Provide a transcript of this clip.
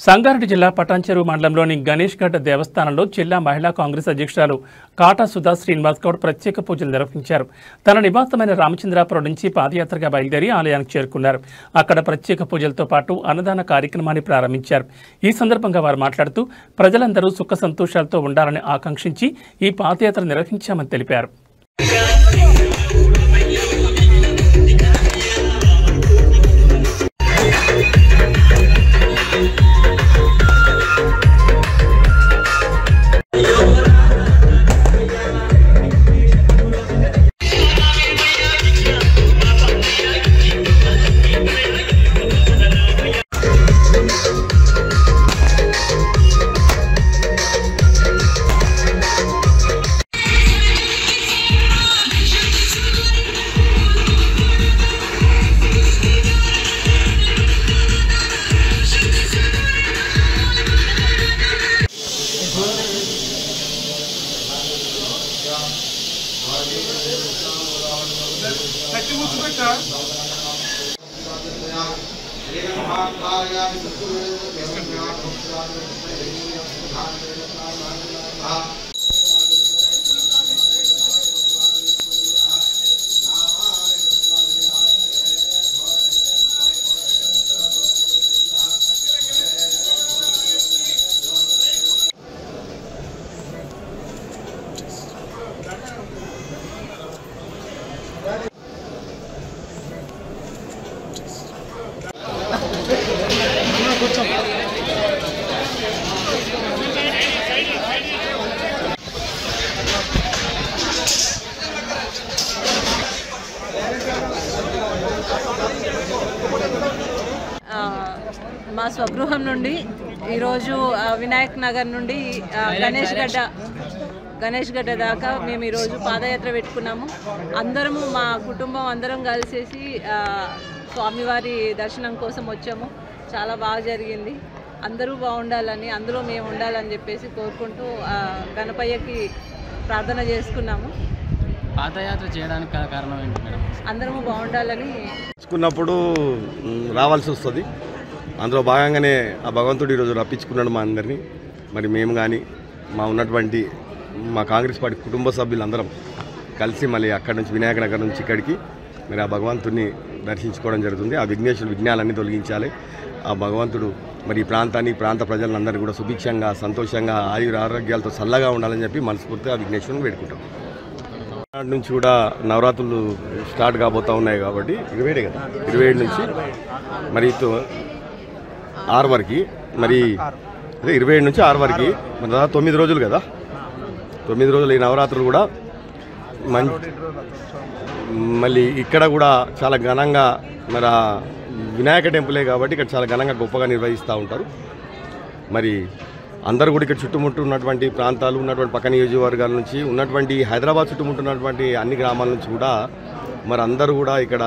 సంగారెడ్డి జిల్లా పటాన్చెరు మండలంలోని గణేష్ ఘట్ దేవస్థానంలో జిల్లా మహిళా కాంగ్రెస్ అధ్యక్షురాలు కాటా సుధా శ్రీనివాస్ గౌడ్ ప్రత్యేక పూజలు నిర్వహించారు. తన నివాసమైన రామచంద్రాపురం నుంచి పాదయాత్రగా బయలుదేరి ఆలయానికి చేరుకున్నారు. అక్కడ ప్రత్యేక పూజలతో పాటు అన్నదాన కార్యక్రమాన్ని ప్రారంభించారు. ఈ సందర్భంగా వారు మాట్లాడుతూ ప్రజలందరూ సుఖ సంతోషాలతో ఉండాలని ఆకాంక్షించి ఈ పాదయాత్ర నిర్వహించామని తెలిపారు. మా స్వగృహం నుండి ఈరోజు వినాయక్ నగర్ నుండి గణేష్ గడ్డ దాకా మేము ఈరోజు పాదయాత్ర పెట్టుకున్నాము. అందరము మా కుటుంబం అందరం కలిసేసి స్వామివారి దర్శనం కోసం వచ్చాము. చాలా బాగా జరిగింది. అందరూ బాగుండాలని, అందులో మేము ఉండాలని చెప్పేసి కోరుకుంటూ గణపయ్యకి ప్రార్థన చేసుకున్నాము. పాదయాత్ర చేయడానికి కారణం ఏంటి మేడం? అందరము బాగుండాలని చేసుకున్నప్పుడు రావాల్సి వస్తుంది. అందులో భాగంగానే ఆ భగవంతుడు ఈరోజు రప్పించుకున్నాడు మా అందరినీ. మరి మేము కానీ మా కాంగ్రెస్ పార్టీ కుటుంబ సభ్యులందరం కలిసి మళ్ళీ అక్కడి నుంచి వినాయక నగర్ నుంచి ఇక్కడికి మరి ఆ భగవంతుడిని దర్శించుకోవడం జరుగుతుంది. ఆ విఘ్నాలన్నీ తొలగించాలి. ఆ భగవంతుడు మరి ఈ ప్రాంత ప్రజలందరినీ కూడా సుభిక్షంగా, సంతోషంగా, ఆరోగ్యాలతో చల్లగా ఉండాలని చెప్పి మనస్ఫూర్తిగా ఆ విఘ్నేశ్వరుని వేడుకుంటాం. నుంచి కూడా నవరాత్రులు స్టార్ట్ కాబోతూ ఉన్నాయి కాబట్టి 27 నుంచి మరి 6 వరకు, మరి అదే 27 నుంచి 6 వరకు మరి 9 రోజులు కదా. 9 రోజులు ఈ నవరాత్రులు కూడా మళ్ళీ ఇక్కడ కూడా చాలా ఘనంగా మరి వినాయక టెంపులే కాబట్టి ఇక్కడ చాలా ఘనంగా గొప్పగా నిర్వహిస్తూ ఉంటారు. మరి అందరూ కూడా ఇక్కడ చుట్టుముట్టు ఉన్నటువంటి ప్రాంతాలు ఉన్నటువంటి పక్క నియోజకవర్గాల నుంచి ఉన్నటువంటి హైదరాబాద్ చుట్టుముట్టున్నటువంటి అన్ని గ్రామాల నుంచి కూడా మరి అందరూ కూడా ఇక్కడ